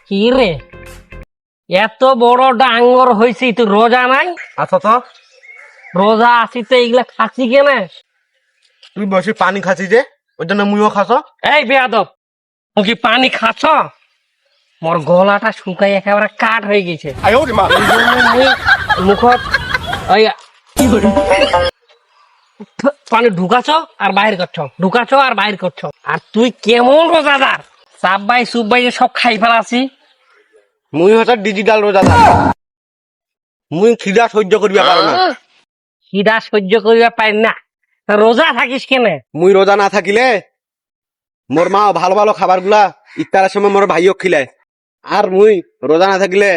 কি রে, এত বড় ডাঙ্গর হয়েছি তুই রোজা নাই? আচ্ছা তো রোজা আছি তো এইগুলা খাচ্ছি কেনে? তুই বসে পানি খাচ্ছি যে ওই জন্য মুইও খাস। এই বেয়াদব, তুই কি পানি খাচ্ছ? মোর গলাটা শুকাই একেবারে কাঠ হয়ে গেছে। এই জন্য মুই মুখত ওই পানি ঢুকাছ আর বাইর করছ, ঢুকাছ আর বাইর করছ। আর তুই কেমন রোজাদার? সাব্বাই সুব্বাই সব খাই ফেলাছি। মুই হচ্ছে ডিজিটাল রোজাদার। মুই খিদা সহ্য করিবা পারো না। খিদা সহ্য করিবা পাই না, রোজা থাকিস কেনে? মুই রোজা না থাকিলে মোর মা ভালো ভালো খাবার গুলা ইফতারের সময় মোর ভাইও খিলায়। আর মুই রোজা না থাকিলে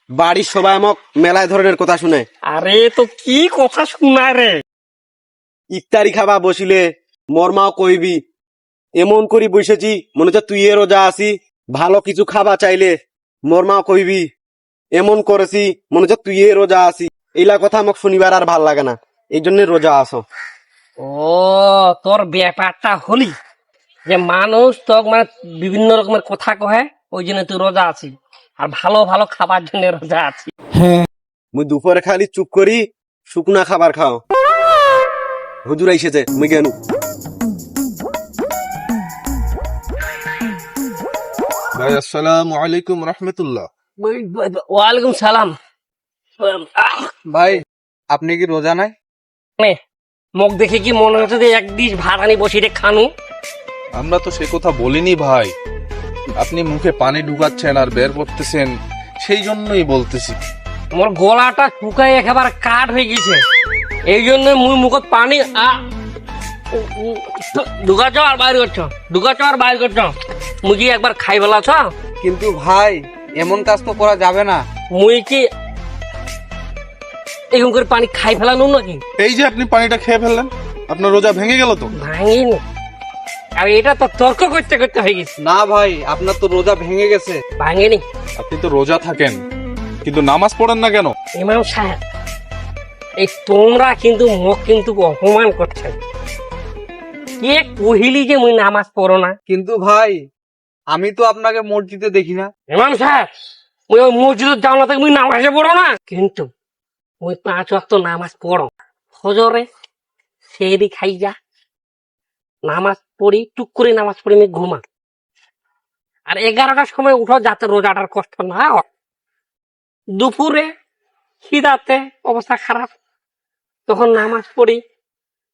বাড়ির সবাই আমাক মেলায় ধরনের কথা শুনে। আরে তো কি কথা শুনায় রে? ইফতারি খাবা বসিলে মোর মাও কইবি এমন করি বসেছি মনে হচ্ছে তুই রোজা আছি। ভালো কিছু খাবা চাইলে মোর মাও কইবি এমন করেছি মনে হচ্ছে তুই রোজা আছি। এইলা কথা আমাকে শুনিবার আর ভাল লাগে না, এই জন্য রোজা আসো। ও, তোর ব্যাপারটা হলি যে মানুষ তো মানে বিভিন্ন রকমের কথা কহে, ওই জন্য তুই রোজা আছি। আর ভালো ভালো খাবার জন্য রোজা আছি। মুই দুপুরে খালি চুপ করি শুকনা খাবার খাও। হুজুর আইসেছে মুই গেনু। ভাই আসসালামু আলাইকুম রহমতুল্লাহ। ওয়ালাইকুম সালাম। ভাই আপনি কি রোজা নাই? মুখ দেখে কি মনে হচ্ছে যে এক ডিশ ভাত আনি বসিয়ে খানু? আমরা তো সে কথা বলিনি ভাই, আপনি মুখে পানি ঢুকাচ্ছেন আর বের করতেছেন, সেই জন্যই বলতেছি। মোর গলাটা শুকাই একেবারে কাঠ হয়ে গেছে, এই জন্য মুই মুখত পানি ঢুকাছ আর বাইর করছ, ঢুকাছ আর বাইর করছ। মুই কি একবার খাই ফেলাছ? কিন্তু ভাই এমন কাজ তো করা যাবে না। মুই কি এরকম করে পানি খাই ফেলানো নাকি? এই যে আপনি পানিটা খেয়ে ফেললেন, আপনার রোজা ভেঙে গেল তো? ভাঙিনি, আর এটা তো তর্ক করতে করতে হয়ে গেছে। না ভাই আপনার তো রোজা ভেঙে গেছে। ভাঙেনি। আপনি তো রোজা থাকেন কিন্তু নামাজ পড়েন না কেন? ইমাম সাহেব, এই তোমরা কিন্তু মুখ কিন্তু অপমান করছেন। কে কহিলি যে মুই নামাজ পড়ো না? কিন্তু ভাই আমি তো আপনাকে মসজিদে দেখি না। ইমাম সাহেব, মুই ওই মসজিদে যাও না মুই নামাজে পড়ো না, কিন্তু মুই 5 ওয়াক্ত নামাজ পড়ো। ফজরে সেহরি খাই যা, নামাজ পড়ি, টুক করে নামাজ পড়ি আমি ঘুমা। আর 11টার সময় উঠো যাতে রোজাটার কষ্ট না হয়। দুপুরে খিদাতে অবস্থা খারাপ, তখন নামাজ পড়ি,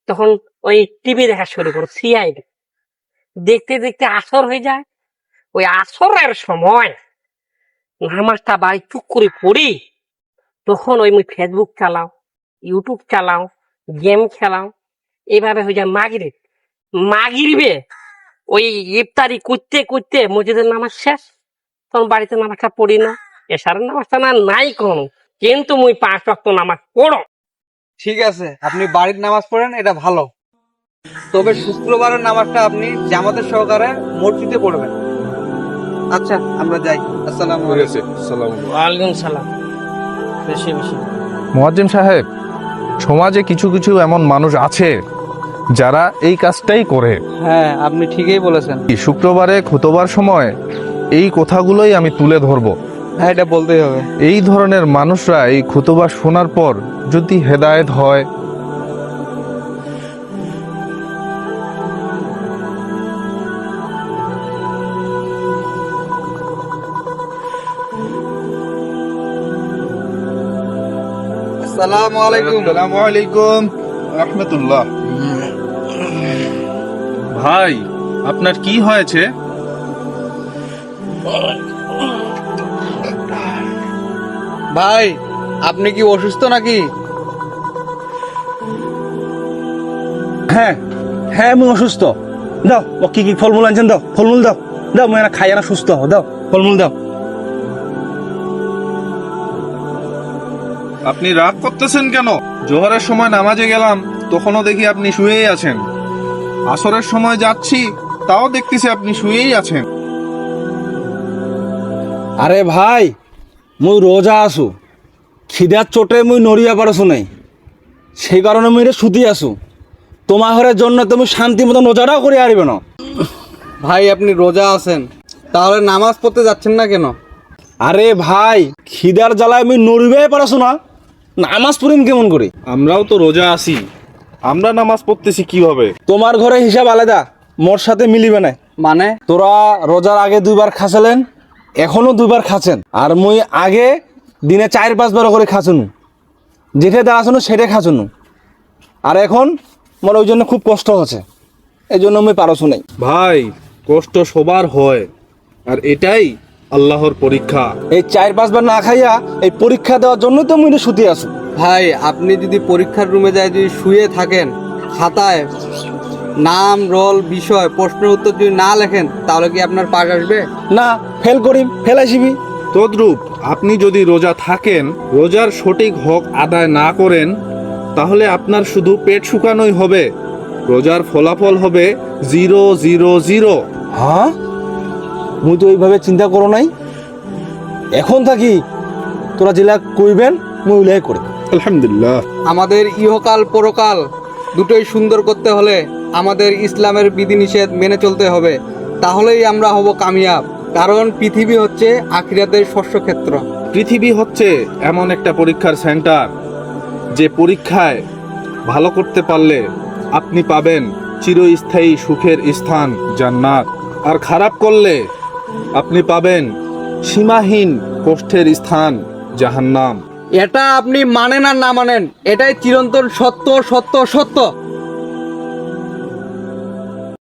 তখন ওই টিভি দেখা শুরু করো, সিআইডি দেখতে দেখতে আসর হয়ে যায়। ওই আসরের সময় নামাজটা বাড়ি চুপ করে পড়ি, তখন ওই মুই ফেসবুক চালাও, ইউটিউব চালাও, গেম খেলাও, এইভাবে হয়ে যায় মাগরিব। মাগরিবে ওই ইফতারি করতে করতে মসজিদের নামাজ শেষ, তখন বাড়িতে নামাজটা পড়ি না। এসারের নামাজটা না নাই কোন, কিন্তু মুই 5 ওয়াক্ত নামাজ পড়ো। ঠিক আছে আপনি বাড়ির নামাজ পড়েন, এটা ভালো। তবে শুক্রবারের নামাজটা আপনি জামাতের সহকারে মসজিদে পড়বেন। আচ্ছা আমরা যাই। আসসালামু আলাইকুম। ওয়ালাইকুম সালাম। বেশি বেশি মুয়াজ্জিম সাহেব, সমাজে কিছু কিছু এমন মানুষ আছে যারা এই কাজটাই করে। হ্যাঁ আপনি ঠিকই বলেছেন। শুক্রবারে খুতবার সময় এই কথাগুলোই আমি তুলে ধরবো। হ্যাঁ এটা বলতেই হবে। এই ধরনের মানুষরা এই খুতবা শোনার পর যদি হেদায়েত হয়, আসসালামু আলাইকুম। আসসালামু আলাইকুম রাহমাতুল্লাহ। ভাই আপনার কি হয়েছে? ভাই আপনি কি অসুস্থ নাকি? হ্যাঁ হ্যাঁ আমি অসুস্থ। দাও ও কি কি ফলমূল আনছেন, দাও ফলমূল দাও, দাও মই খাই না সুস্থ হও, দাও ফলমূল দাও। আপনি রাগ করতেছেন কেন? জোহরের সময় নামাজে গেলাম তখনও দেখি আপনি শুয়েই আছেন, আসরের সময় যাচ্ছি তাও দেখতেছি আপনি শুয়েই আছেন। আরে ভাই মুই রোজা আসু, খিদার চোটে মুই নড়িয়া পারছো নাই, সেই কারণে মুই শুতি আসু। তোমার ঘরের জন্য তুমি শান্তি মতো রোজাটাও করে আরবে না। ভাই আপনি রোজা আছেন, তাহলে নামাজ পড়তে যাচ্ছেন না কেন? আরে ভাই, খিদার জ্বালায় আমি নড়িবে পারছো না, নামাজ পড়িম কেমন করে? আমরাও তো রোজা আছি, আমরা নামাজ পড়তেছি কিভাবে? তোমার ঘরে হিসাব আলাদা, মোর সাথে মিলিবে না। মানে তোরা রোজার আগে 2 বার খাচ্ছিলেন, এখনো 2 বার খাচ্ছেন, আর মুই আগে দিনে 4-5 বার করে খাচ্ছুন, যেটা দাঁড়াছুন সেটা খাচ্ছুন, আর এখন মোর ওই জন্য খুব কষ্ট হচ্ছে, এই জন্য আমি পারছো নাই। ভাই, কষ্ট সবার হয়, আর এটাই আল্লাহর পরীক্ষা। এই 4-5 বার না খাইয়া এই পরীক্ষা দেওয়ার জন্য তো মুই শুতে আসু। ভাই, আপনি যদি পরীক্ষার রুমে যায় যদি শুয়ে থাকেন, খাতায় নাম, রোল, বিষয়, প্রশ্নের উত্তর যদি না লেখেন, তাহলে কি আপনার পাস আসবে? না, ফেল করিম, ফেল আসিবি। তদ্রূপ আপনি যদি রোজা থাকেন, রোজার সঠিক হক আদায় না করেন, তাহলে আপনার শুধু পেট শুকানোই হবে, রোজার ফলাফল হবে 0-0-0। হ্যাঁ, মুই তো এইভাবে চিন্তা করো নাই। এখন থাকি তোরা জেলা কইবেন মুই উল্লেখ করি। আলহামদুলিল্লাহ। আমাদের ইহকাল পরকাল দুটোই সুন্দর করতে হলে আমাদের ইসলামের বিধিনিষেধ মেনে চলতে হবে, তাহলেই আমরা হব কামিয়াব। কারণ পৃথিবী হচ্ছে আখিরাতের শস্যক্ষেত্র। পৃথিবী হচ্ছে এমন একটা পরীক্ষার সেন্টার, যে পরীক্ষায় ভালো করতে পারলে আপনি পাবেন চিরস্থায়ী সুখের স্থান জান্নাত, আর খারাপ করলে আপনি পাবেন সীমাহীন কষ্টের স্থান জাহান্নাম। এটা আপনি মানেন আর না মানেন, এটাই চিরন্তন সত্য সত্য সত্য।